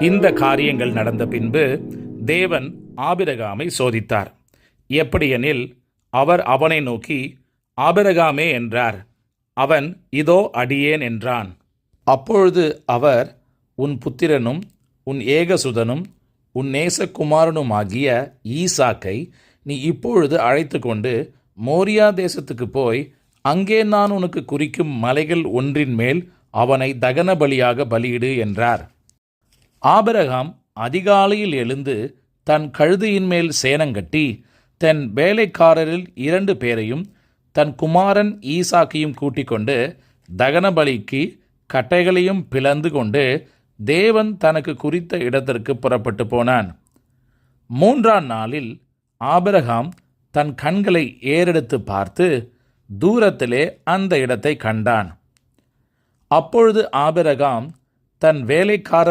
இந்த காரியங்கள் நடந்த பின்பு தேவன் ஆபிரகாமை சோதித்தார். எப்படியெனில், அவர் அவனை நோக்கி, ஆபிரகாமே என்றார். அவன், இதோ அடியேன் என்றான். அப்பொழுது அவர், உன் புத்திரனும் உன் ஏகசுதனும் உன் நேசகுமாரனுமாகிய ஈசாக்கை நீ இப்பொழுது அழைத்து கொண்டு மோரியா தேசத்துக்கு போய், அங்கே நான் உனக்கு குறிக்கும் மலைகள் ஒன்றின் மேல் அவனை தகன பலியாக பலியிடு என்றார். ஆபிரகாம் அதிகாலையில் எழுந்து தன் கழுதையின் மேல் சேணங்கட்டி தன் வேலைக்காரரில் 2 பேரையும் தன் குமாரன் ஈசாக்கையும் கூட்டிக் கொண்டு தகன பலிக்கு கட்டைகளையும் பிளந்து கொண்டு தேவன் தனக்கு குறித்த இடத்திற்கு புறப்பட்டு போனான். 3ஆம் நாளில் ஆபிரகாம் தன் கண்களை ஏறெடுத்து பார்த்து தூரத்திலே அந்த இடத்தை கண்டான். அப்பொழுது ஆபிரகாம் தன் வேலைக்காரர்